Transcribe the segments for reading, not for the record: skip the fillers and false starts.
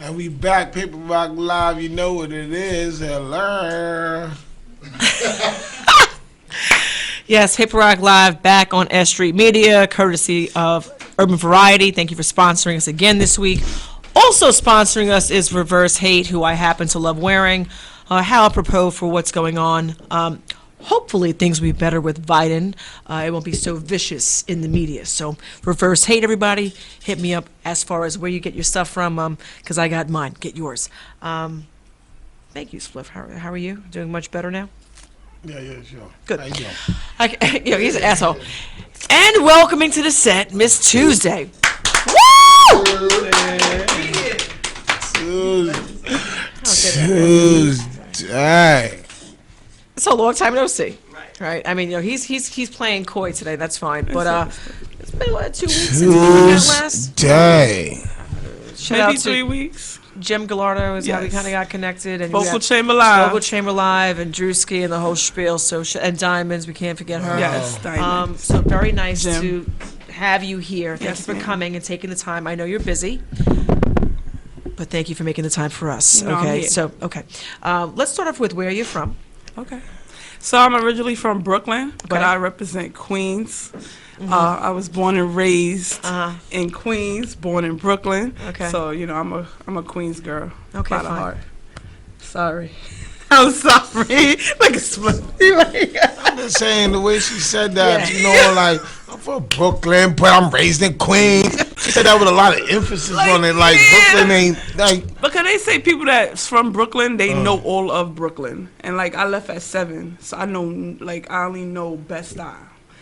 And we back, Paperrock Live. You know what it is. Hello. Yes, Paperrock Live back on S.STREET Media, courtesy of Urban Variety. Thank you for sponsoring us again this week. Also sponsoring us is Reverse Hate, who I happen to love wearing. How apropos for what's going on. Hopefully things will be better with Biden. It won't be so vicious in the media. So Reverse Hate, everybody. Hit me up as far as where you get your stuff from, because I got mine. Get yours. Thank you, Spliff. How are you? Doing much better now? Yeah, sure. Good. How you doing? He's an asshole. And welcoming to the set, Miss Tuesday. Woo! Tuesday. It's a long time no see. Right. I mean, he's playing coy today. That's fine. But it's been 2 weeks since we met last. Tuesday. Maybe 3 weeks. Jim Gallardo is how we kind of got connected, and Vocal Chamber Live, and Drewski and the whole spiel. So and Diamonds, we can't forget her. Yes, Diamonds. So very nice Jim. to have you here. Thank you for ma'am. coming and taking the time. I know you're busy, but thank you for making the time for us. No, I'm okay, here. so let's start off with where you're from. Okay. So I'm originally from Brooklyn, but Okay. I represent Queens. I was born and raised in Queens, born in Brooklyn. Okay. So I'm a Queens girl. Okay, by the fine. heart. Sorry. I'm sorry. Like a split. I'm just saying the way she said that, Yeah. you know, like, I'm from Brooklyn, but I'm raised in Queens. She said that with a lot of emphasis on it, like, yeah. Brooklyn ain't, like, Because they say people that's from Brooklyn, they know all of Brooklyn. And, like, I left at 7, so I know, like, I only know Bed-Stuy.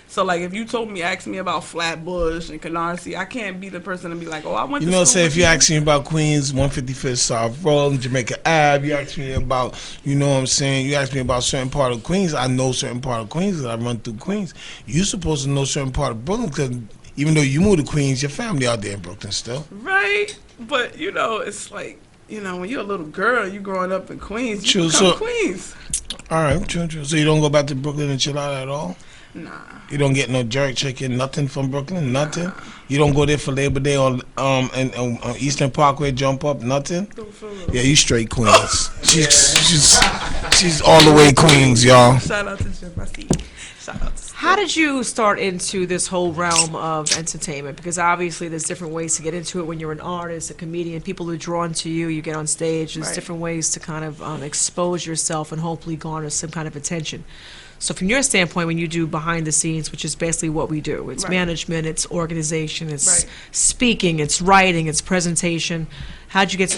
So, like, if you asked me about Flatbush and Canarsie, I can't be the person to be like, oh, I went you to know, school say with if you ask me about Queens, 155th South Road, Jamaica Ave, you ask me about, you know what I'm saying, you ask me about certain part of Queens, I know certain part of Queens because I run through Queens. You're supposed to know certain part of Brooklyn because even though you moved to Queens, your family out there in Brooklyn still. Right, but it's like when you're a little girl, you growing up in Queens, True, you become so- Queens. All right, true. So you don't go back to Brooklyn and chill out at all? Nah, You don't get no jerk chicken, nothing from Brooklyn, nothing. You don't go there for Labor Day on Eastern Parkway, jump up, nothing. don't feel it. Yeah, you straight Queens. She's all the way Queens, y'all. Shout out to Jim. I see. Shout out to. How did you start into this whole realm of entertainment? Because obviously there's different ways to get into it when you're an artist, a comedian, people are drawn to you, you get on stage, there's Right. different ways to kind of expose yourself and hopefully garner some kind of attention. So from your standpoint, when you do behind the scenes, which is basically what we do, it's Right. management, it's organization, it's Right. speaking, it's writing, it's presentation. How did you get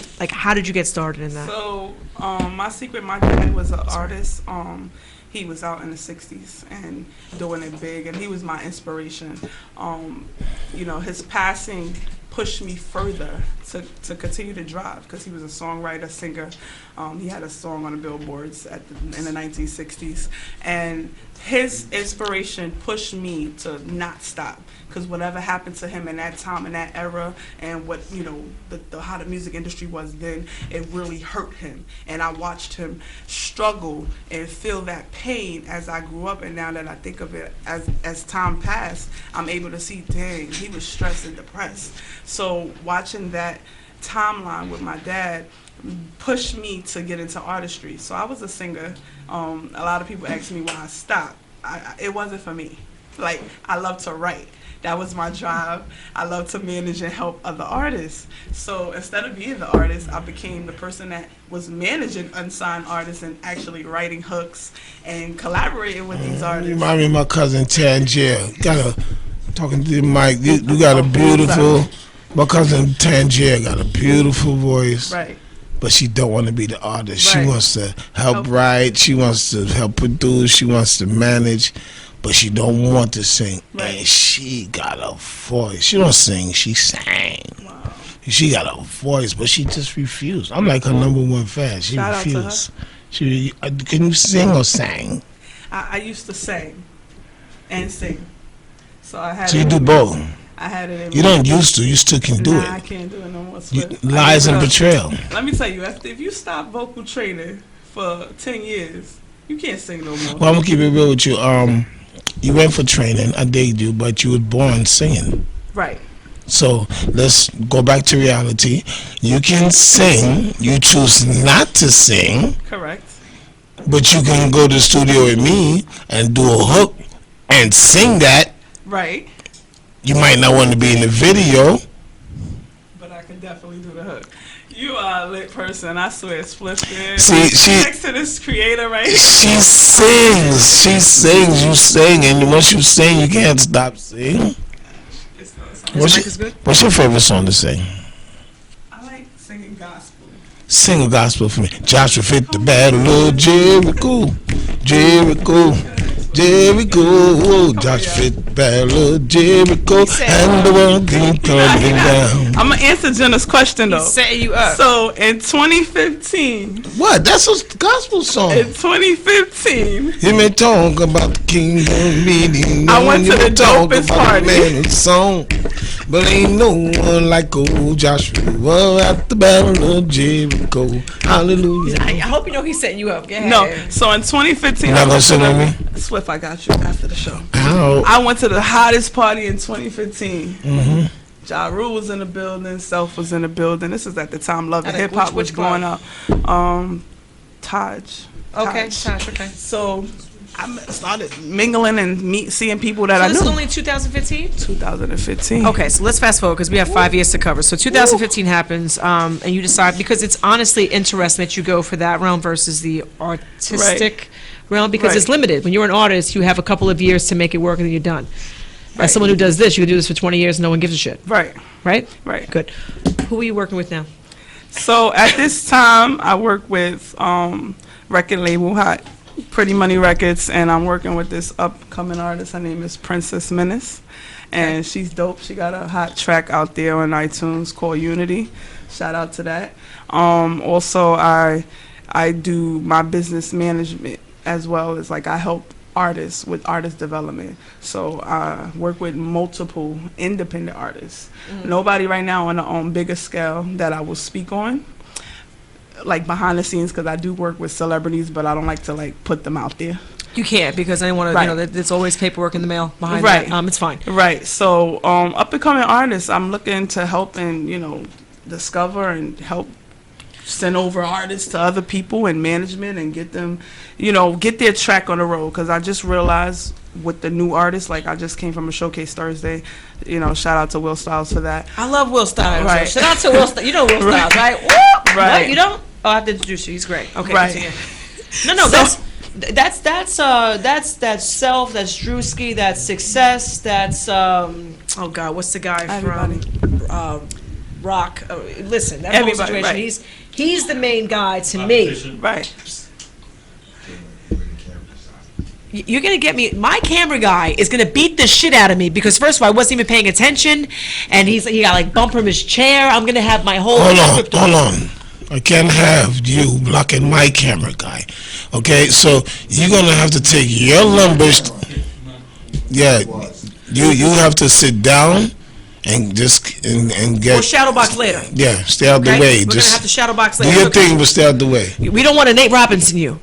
started in that? So, my dad was an artist. He was out in the 60s and doing it big, and he was my inspiration. His passing pushed me further to continue to drive because he was a songwriter, singer. He had a song on the billboards in the 1960s, and his inspiration pushed me to not stop because whatever happened to him in that time, in that era, and what how the music industry was then, it really hurt him. And I watched him struggle and feel that pain as I grew up. And now that I think of it as time passed, I'm able to see, dang, he was stressed and depressed. So watching that timeline with my dad pushed me to get into artistry. So I was a singer. A lot of people ask me why I stopped. It wasn't for me. Like, I love to write. That was my drive. I love to manage and help other artists. So instead of being the artist, I became the person that was managing unsigned artists and actually writing hooks and collaborating with these You artists. remind me of my cousin Tangier. Talking to the mic. You got a beautiful. My cousin Tangier got a beautiful voice. Right. But she don't want to be the artist. Right. She wants to help write. She wants to help produce. She wants to manage. But she don't want to sing. Right. And she got a voice. She don't sing. She sang. Wow. She got a voice, but she just refused. I'm like her #1 fan. She Shout out to her. refused. Can you sing or sang? I used to sing and sing. So I had So you it do in me. both. I had it in You me. don't used to. You still can do I it. can't do it no more. You, Swift. lies I and give it up. betrayal. Let me tell you, if you stop vocal training for 10 years, you can't sing no more. Well, I'm gonna keep it real with you. You went for training. I dig you, but you was born singing. Right. So let's go back to reality. You can sing. You choose not to sing, Correct. but you can go to the studio with me and do a hook and sing that. Right. You might not want to be in the video. But I can definitely do the hook. You are a lit person. I swear, Split. See, she Next to this creator right here. she sings. She sings. You sing, and once you sing, you can't stop singing. It's not What's your favorite song to sing? I like singing gospel. Sing a gospel for me. Joshua fit the battle of Jericho. Jericho, Joshua fit the battle of Jericho, and the world came tumbling down. I'm gonna answer Jenna's question though. He's setting you up. So in 2015, What? That's a gospel song. in 2015, You may talk about the kingdom meeting. I went you to may the talk dopest about party. man's song, but ain't no one like old Joshua at the battle of Jericho. Hallelujah. I hope you know he's setting you up. Go ahead. no. So in 2015, You're not gonna sing with me? Swift, I got you after the show. How? I went to the hottest party in 2015. Mm-hmm. Ja Rule was in the building. Self was in the building. This is at the time Love and At a- Hip Hop which was going up. Taj. Okay, Taj. Tash, okay. So I started mingling and seeing people that So I this knew. is only 2015? 2015. Okay, so let's fast forward because we have 5 years to cover. So 2015 happens, and you decide, because it's honestly interesting that you go for that realm versus the artistic realm, because Right. it's limited. When you're an artist, you have a couple of years to make it work and then you're done. Right. As someone who does this, you can do this for 20 years and no one gives a shit, Right. right? Right. Good. Who are you working with now? So at this time, I work with record label Hot Pretty Money Records, and I'm working with this upcoming artist. Her name is Princess Menace, and she's dope. She got a hot track out there on iTunes called Unity. Shout out to that. Also, I do my business management as well as I help artists with artist development. So I work with multiple independent artists. Nobody right now on bigger scale that I will speak on, like behind the scenes, because I do work with celebrities, but I don't like to put them out there. You can't, because I want to, Right. there's always paperwork in the mail behind Right. that. It's fine. Right. So up and coming artists, I'm looking to help and discover and help send over artists to other people in management and get them, get their track on the road. Because I just realized with the new artists, I just came from a showcase Thursday. Shout out to Will Styles for that. I love Will Styles. Right. Shout out to Will Styles. You know Will Right. Styles, right? Woo! Right. What? You don't? Oh, I have to introduce you. He's great. Okay, Right. continue. No, So- that's self, that's Drewski, that's success, that's oh God, what's the guy Everybody. from Rock? Listen, that Everybody, whole situation. right. He's the main guy to me. Right. You're gonna get me. My camera guy is gonna beat the shit out of me because first of all, I wasn't even paying attention, and he got bump from his chair. I'm gonna have my whole. Hold on. I can't have you blocking my camera guy. Okay, so you're gonna have to take your numbers. Yeah, you have to sit down and just and get. We'll shadow box later. Yeah, stay out Okay? the way. We're Just gonna have to shadow box do later. your Okay. thing, but stay out the way. We don't want to Nate Robinson you.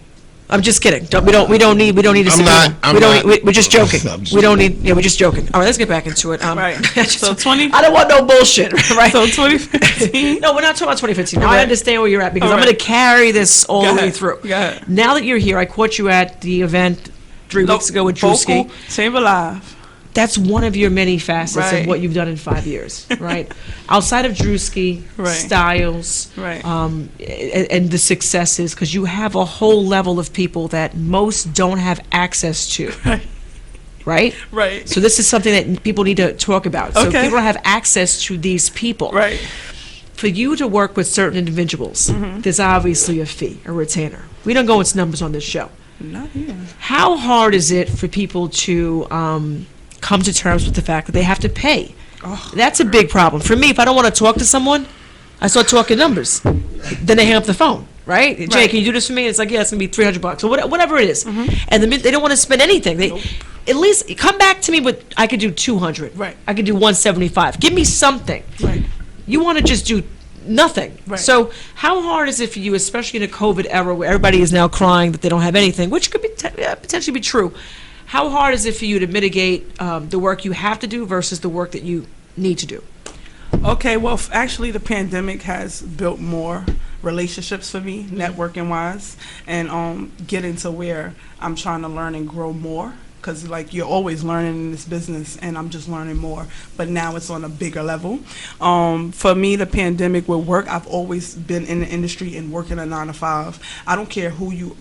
I'm just kidding. We don't need a I'm subpoena. not- I'm not- We're just joking. I'm just We don't need. Yeah, we're just joking. All right, let's get back into it. Right. So I don't want no bullshit. Right. So 2015. No, we're not talking about 2015. Now I Right. understand where you're at because All I'm right. going to carry this all Go the way ahead. through. Go ahead. Now that you're here, I caught you at the event 3 weeks ago with Drewski. Vocal Chamber Live. That's one of your many facets of Right. what you've done in 5 years, right? Outside of Drewski, Right. Styles, Right. and the successes, because you have a whole level of people that most don't have access to, Right. right? Right. So this is something that people need to talk about. So Okay. people don't have access to these people. Right. For you to work with certain individuals, Mm-hmm. there's obviously a fee, a retainer. We don't go into numbers on this show. Not here. How hard is it for people to come to terms with the fact that they have to pay? Oh. That's a big problem. For me, if I don't want to talk to someone, I start talking numbers. Then they hang up the phone, right? Jay, Right. can you do this for me? It's like, yeah, it's going to be $300 or whatever it is. Mm-hmm. And the minute they don't want to spend anything. They at least come back to me with, I could do 200. Right. I could do 175. Give me something. Right. You want to just do nothing. Right. So how hard is it for you, especially in a COVID era where everybody is now crying that they don't have anything, which could be potentially be true. How hard is it for you to mitigate the work you have to do versus the work that you need to do? Okay, well, actually, the pandemic has built more relationships for me, networking wise, and getting to where I'm trying to learn and grow more. Because, like, you're always learning in this business, and I'm just learning more. But now it's on a bigger level. For me, the pandemic with work, I've always been in the industry and working a 9 to 5. I don't care who you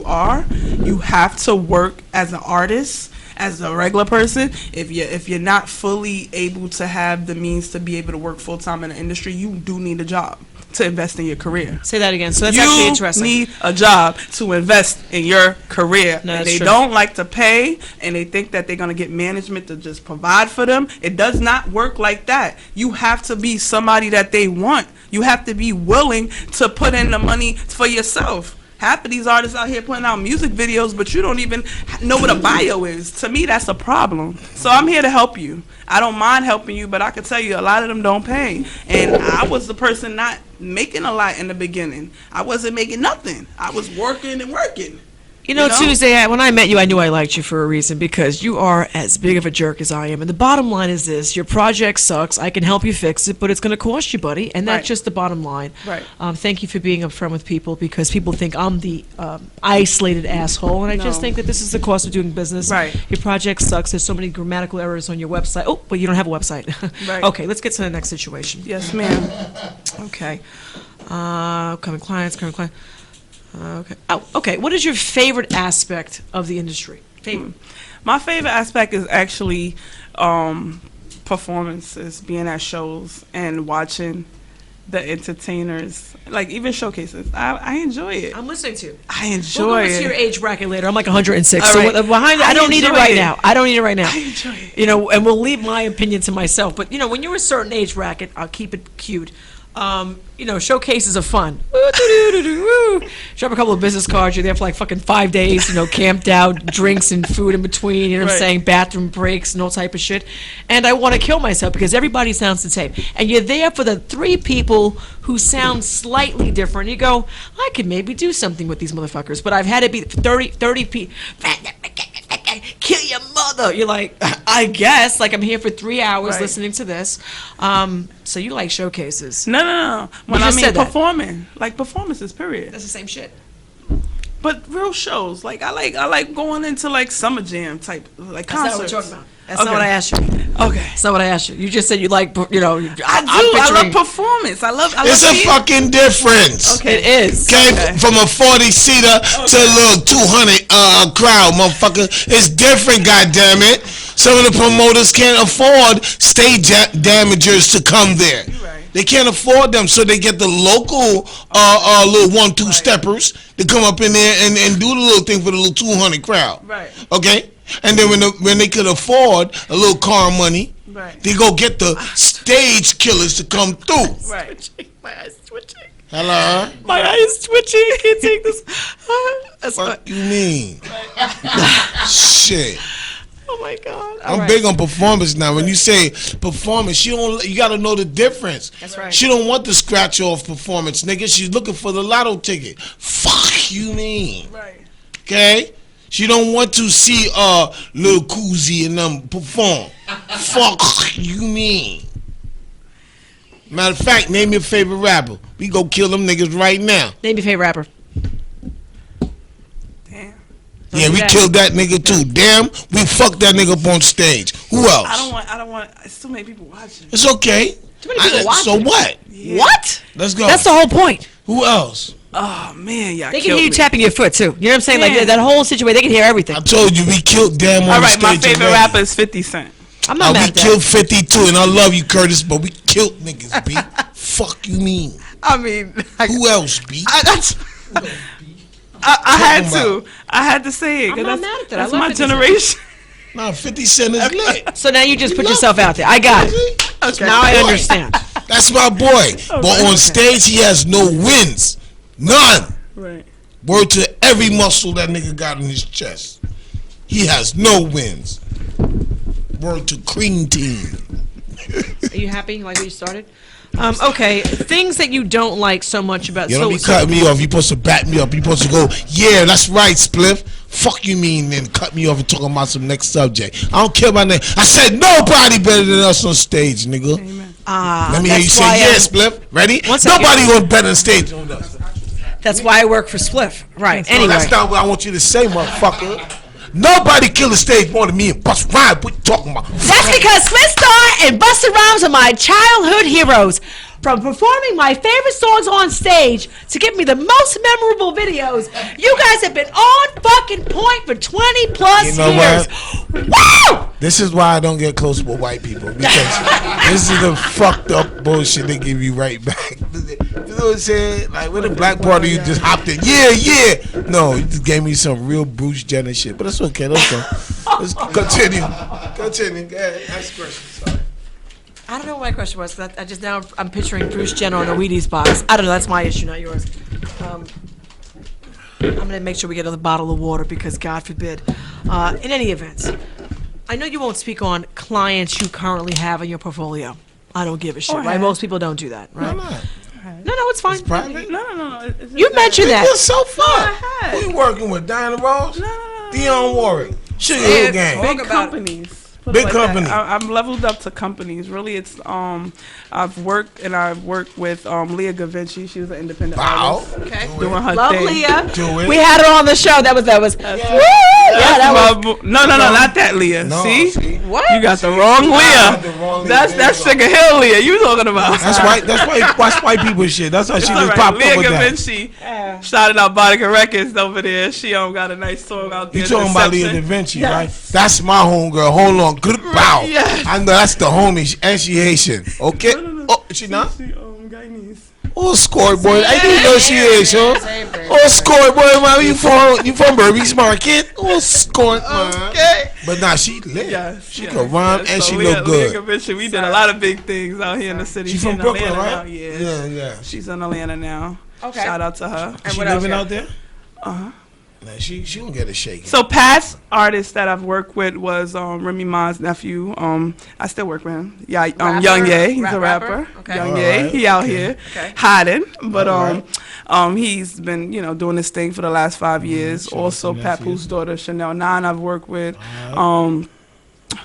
are. You have to work as an artist, as a regular person. If you're not fully able to have the means to be able to work full time in the industry, you do need a job to invest in your career. Say that again. So that's actually interesting. You need a job to invest in your career. No, and they true. don't like to pay, and they think that they're going to get management to just provide for them. It does not work like that. You have to be somebody that they want. You have to be willing to put in the money for yourself. Half of these artists out here putting out music videos, but you don't even know what a bio is. To me, that's a problem. So I'm here to help you. I don't mind helping you, but I can tell you a lot of them don't pay. And I was the person not making a lot in the beginning. I wasn't making nothing. I was working and working. You know, Tuesday, when I met you, I knew I liked you for a reason, because you are as big of a jerk as I am. And the bottom line is this: your project sucks. I can help you fix it, but it's going to cost you, buddy. And that's Right. just the bottom line. Right. Thank you for being upfront with people, because people think I'm the isolated asshole. And I just No. think that this is the cost of doing business. Right. Your project sucks. There's so many grammatical errors on your website. Oh, but you don't have a website. Right. Okay, let's get to the next situation. Yes, ma'am. Okay. Current clients. Okay. Oh, okay. What is your favorite aspect of the industry? Favorite. My favorite aspect is actually performances, being at shows and watching the entertainers, like even showcases. I enjoy it. I'm listening to you. I We'll enjoy go it. into your age bracket later. I'm like 106. All So right. behind I don't need it enjoy right it. now. I don't need it right now. I enjoy it. You know, and we'll leave my opinion to myself. But, you know, when you're a certain age bracket, I'll keep it cute. You know, showcases are fun. Woo. Show up a couple of business cards. You're there for like fucking 5 days, you know, camped out, drinks and food in between, you know what I'm Right. saying, bathroom breaks and all type of shit. And I want to kill myself because everybody sounds the same. And you're there for the 3 people who sound slightly different. You go, I could maybe do something with these motherfuckers, but I've had it be 30 people. Kill your mother. You're like, I guess. Like, I'm here for 3 hours Right. listening to this. So you like showcases. No. When I just mean said that. performing, like performances, period. That's the same shit. But real shows, like I like going into like summer jam type, like That's not what we're concerts. talking about. That's not Okay. what I asked you. Okay. That's not what I asked you. You just said you like, you know. I do. I'm I love picturing- performance. I love It's a seeing- fucking difference. Okay. It is. Okay, from a 40-seater to a little 200 crowd, motherfucker. It's different, goddammit. Some of the promoters can't afford stage damagers to come there. You're right. They can't afford them, so they get the local little 1-2 steppers to come up in there and do the little thing for the little 200 crowd. Right. Okay? And then when they could afford a little car money, Right. they go get the stage killers to come through. Right. My eyes twitching. Hello? My eyes twitching. I can't take this. That's What you mean? Shit. oh my God. I'm big on performance now. When you say performance, you gotta know the difference. That's right. She don't want the scratch off performance, nigga. She's looking for the lotto ticket. Fuck you mean? Right. Okay? She don't want to see Lil Koozie and them perform. Fuck you mean? Matter of fact, name your favorite rapper. We go kill them niggas right now. Name your favorite rapper. Damn. Yeah, we Yeah. killed that nigga too. Damn, we fucked that nigga up on stage. Who else? I don't want. It's too many people watching. It's okay. Too many people So watching. what? Yeah. What? Let's go. That's the whole point. Who else? Oh man, y'all. They can killed hear you me. tapping your foot too. You know what I'm saying? Like Yeah. that whole situation, they can hear everything. I told you we killed Damn on All the right, my stage favorite already. rapper is 50 Cent. I'm not We mad at that. killed 50 too, and I love you, Curtis, but we killed niggas, B. Fuck you mean? I mean, Who else, B? I had Talking to. I had to say it. 'cause I'm not that's, mad at that. I That's love my 50 Cent. generation. Nah, 50 Cent is lit. So now you just put yourself out there. I got it. Okay. Now I Boy. understand. That's my boy. But on okay. stage, he has no wins. None. Right. Word to every muscle that nigga got in his chest. He has no wins. Word to Cream Team. Are you happy? You like what you started? Okay, things that you don't like so much about. You don't be cutting me off. You supposed to back me up. You supposed to go, yeah, that's right, Spliff. Fuck you mean, then cut me off and talking about some next subject. I don't care about that. I said nobody better than us on stage, nigga. Amen. Let me hear you that's say why yes, Spliff. Ready? One second. Nobody going better than stage on us. That's why I work for Spliff. Right. No, Anyway. that's not what I want you to say, motherfucker. Nobody killed the stage more than me and Busta Rhymes. What you talking about? That's because Smith Star and Busta Rhymes are my childhood heroes. From performing my favorite songs on stage to give me the most memorable videos, you guys have been on fucking point for 20 plus You know years. Woo! This is why I don't get close with white people, because this is the fucked up bullshit they give you right back. You know what I'm saying? Like, with the black party, you just hopped in. Yeah. No, you just gave me some real Bruce Jenner shit. But that's okay. Let's go. Let's continue. Go ahead. Ask a question. Sorry. I don't know what my question was. 'Cause I just now I'm picturing Bruce Jenner on a Wheaties box. I don't know. That's my issue, not yours. I'm gonna make sure we get another bottle of water because God forbid. In any event, I know you won't speak on clients you currently have in your portfolio. I don't give a shit, right? Most people don't do that, right? Why not? No, it's fine. It's private. No. You mentioned that. It's so fun. I had. Who you working with? Diana Ross? No. Dionne Warwick? Sugar Yeah, Hill Gang? Big Talk about it. companies. Put Big it like that. company. I'm leveled up to companies. Really, it's I've worked with Leah Gavinci. She was an independent Wow. artist. Okay. Doing her Love thing. Leah. Do it. We had her on the show. That was. Woo! Yeah, that was. No, not that Leah. No, See? What? You got the wrong got Leah. the wrong Leah. That's There you go. Sugar Hill Leah. You talking about? That's white people shit. That's how she All just right, popped Leah up with that. Gavinci shouted out Bonica Records over there. She got a nice song out there. You talking about Leah Deception. Da Vinci, Yes. right? That's my homegirl. Hold on. Good bow. Yes. I know that's the homie, and she Haitian. Okay? No. Oh, she not? She Guyanese. Oh, scoreboard. I didn't know she is, yo. Same thing. Oh, scoreboard, man. You from Burby's Market? Oh, score, man. Okay. But nah, she lit. Yes, She yes, can rhyme yes. and So she Leah, look good. Leah Gavinci, we did a lot of big things out here in the city. She from in Brooklyn, Atlanta right? Now. Yeah. Yeah. She's in Atlanta now. Okay. Shout out to her. And She what else living you out there? Uh-huh. Nah, she gonna get a shake. So past artists that I've worked with was Remy Ma's nephew. I still work with him. Yeah, Rapper? Young Ye. He's a Rapper? rapper. Okay. Young All Ye. right. He out Okay. here Okay. hiding, but All he's been doing this thing for the last 5 years. shout out Also, to nephew. Papoose daughter Chanel 9 I've worked with. All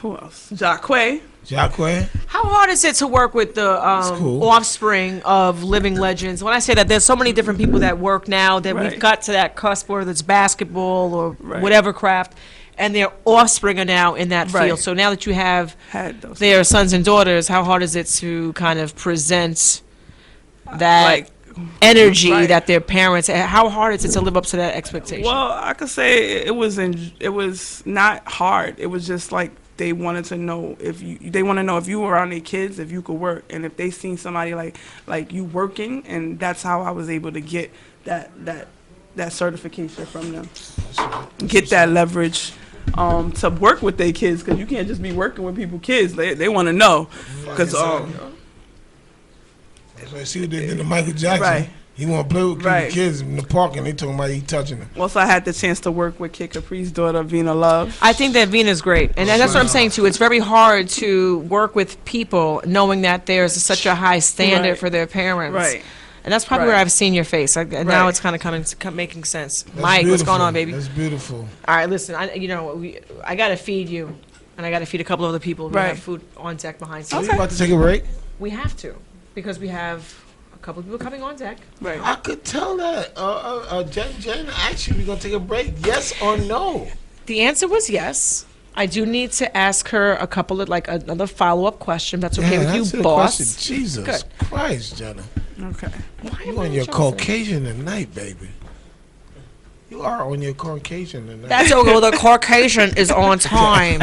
Who else? Jacquay. Jacquay? How hard is it to work with the cool. offspring of living legends? When I say that, there's so many different people that work now that we've Right. got to that cusp, whether it's basketball or Right. whatever craft, and their offspring are now in that Right. field. So now that you have Had those. their sons and daughters, how hard is it to kind of present that Like, energy right. that their parents? How hard is it to live up to that expectation? Well, I could say it was not hard. It was just like they wanted to know if you were around their kids, if you could work, and if they seen somebody like you working, and that's how I was able to get that certification from them, get that leverage. To work with their kids, because you can't just be working with people's kids. They want to know, because So I see what they did to Michael Jackson. Right. He want to play with Right. kids in the park, and they talking about he touching them. also I had the chance to work with Kid Capri's daughter, Vina Love. I think that Vina's great, and that's what I'm saying too. It's very hard to work with people knowing that there's such a high standard Right. for their parents. Right. And that's probably Right. where I've seen your face. Now Right. it's kind of making sense. That's Mike, what's going beautiful. on, baby? That's beautiful. All right, listen. I got to feed you, and I got to feed a couple of other people. We Right. have food on deck behind So us. you about to take a break? We have to, because we have a couple of people coming on deck. Right. I could tell that. Jen, actually, we gonna take a break? Yes or no? The answer was yes. I do need to ask her a couple of another follow-up question. That's okay with answer you, the boss. question. Jesus Good. Christ, Jenna. Okay. Why You am I on in your trouble? Caucasian tonight, baby. You are on your Caucasian tonight. That's okay. The Caucasian is on time.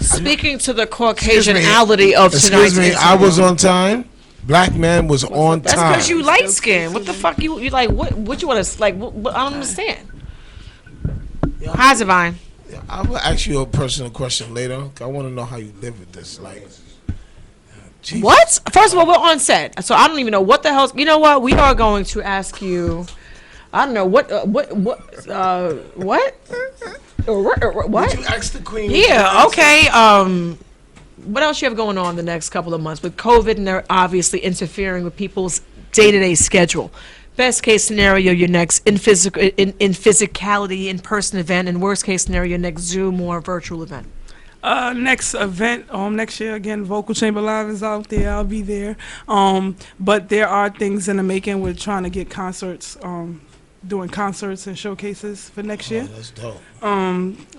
Speaking to the Caucasianality of tonight's Excuse me, I was on time. Black man was on That's time. because you light skin. What the fuck you like? What you want to like? What, I don't understand. Hi, Divine. I will ask you a personal question later. I want to know how you live with this. Like, Jesus. What? First of all, we're on set, so I don't even know what the hell's. You know what? We are going to ask you. I don't know what. What? What? Did you ask the queen? Yeah. Okay. What else you have going on the next couple of months with COVID, and they're obviously interfering with people's day-to-day schedule. Best case scenario, your next in physicality, in-person event, and worst case scenario, your next Zoom or virtual event. Next event, next year again, Vocal Chamber Live is out there. I'll be there. But there are things in the making. We're trying to get concerts, doing concerts and showcases for next year. Oh, that's dope.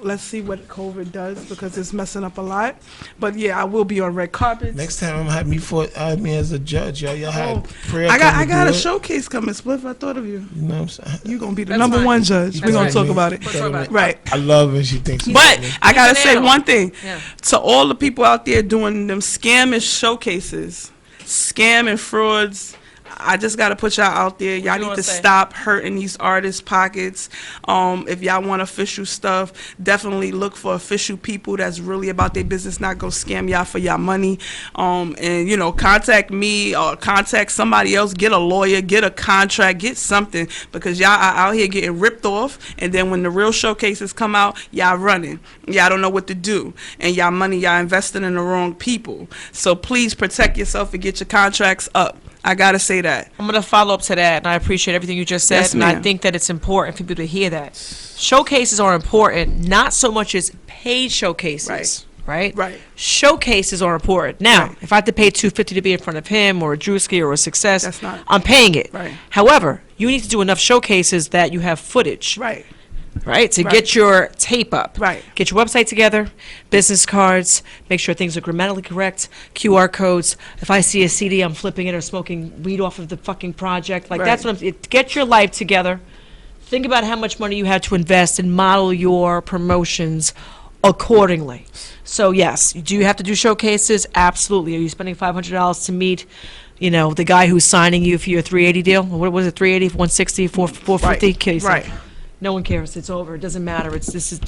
Let's see what COVID does because it's messing up a lot. But yeah, I will be on red carpets. Next time I'm having me as a judge, y'all had prayer. I got a show. showcase coming. Spliff, I thought of you. You know what I'm saying? You're gonna be the That's number fine. one judge. We're That's gonna right. talk about it. We'll talk about it. Right. I love when she thinks. But I gotta an say animal. one thing Yeah. to all the people out there doing them scamming showcases, scam and frauds. I just gotta put y'all out there. Y'all you need wanna to say? stop hurting these artists' pockets. If y'all want official stuff, definitely look for official people that's really about their business, not go scam y'all for y'all money. And you know, contact me or contact somebody else. Get a lawyer, get a contract, get something because y'all are out here getting ripped off. And then when the real showcases come out, y'all running. Y'all don't know what to do, and y'all money y'all investing in the wrong people. So please protect yourself and get your contracts up. I gotta say that. I'm going to follow up to that, and I appreciate everything you just said, Yes, and I ma'am. think that it's important for people to hear that. Showcases are important, not so much as paid showcases, right? Right. Showcases are important. Now, Right. if I have to pay $250 to be in front of him or a Drewski or a Success, That's not- I'm paying it. Right. However, you need to do enough showcases that you have footage. Right. Right, to Right. get your tape up. Right. Get your website together, business cards, make sure things are grammatically correct, QR codes. If I see a CD, I'm flipping it or smoking weed off of the fucking project. Like, that's Right. what get your life together. Think about how much money you have to invest and model your promotions accordingly. So, yes, do you have to do showcases? Absolutely. Are you spending $500 to meet, you know, the guy who's signing you for your 380 deal? What was it, 380, 160, 450? Right. Kill yourself. Right. No one cares. It's over. It doesn't matter. This is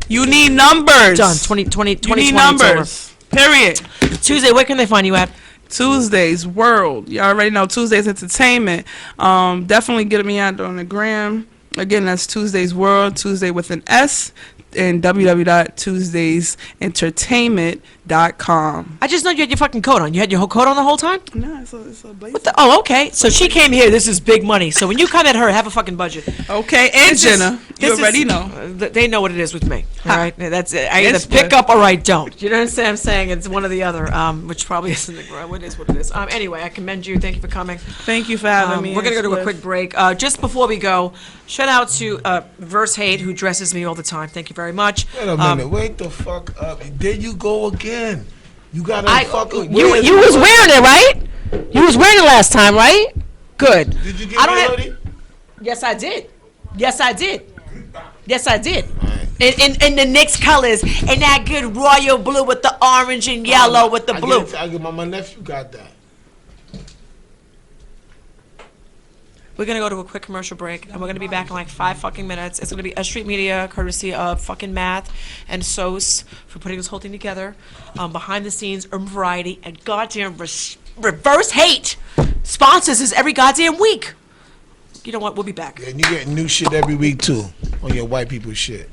You need numbers. done. 2020, You 2020 need it's over. numbers. Period. Tuesday, where can they find you at? Tuesdays World. You already know Tuesdays Entertainment. Definitely get me out on the gram. Again, that's Tuesdays World. Tuesday with an S. And www.tuesdaysentertainment.com. I just know you had your fucking coat on. You had your whole coat on the whole time? No, it's a blazer. Oh, okay. So she came here. This is big money. So when you come at her, have a fucking budget. Okay, and This is- Jenna. this You is- already know. They know what it is with me. All right, that's it. I either It's pick good. up or I don't. You know what I'm saying? It's one or the other. Which probably isn't. It is what it is. Anyway, I commend you. Thank you for coming. Thank you for having me. We're gonna go to a Spliff. quick break. Just before we go, shout out to Verse Hate, who dresses me all the time. Thank you very much. Wait a minute. Wait the fuck up. There you go again. You gotta fucking. You was wearing it, right? You was wearing it last time, right? Good. Did you get I don't me a have- hoodie? Yes, I did. Yes, I did. Yes, I did. In the Knicks colors, and that good royal blue with the orange and yellow with the blue. My nephew got that. We're gonna go to a quick commercial break, and we're gonna be back in like 5 fucking minutes. It's gonna be S.STREET Media, courtesy of fucking Math and SOS for putting this whole thing together. Behind the scenes, Urban Variety, and goddamn Reverse Hate sponsors this every goddamn week. You know what? We'll be back. And you get new shit every week too on your white people shit.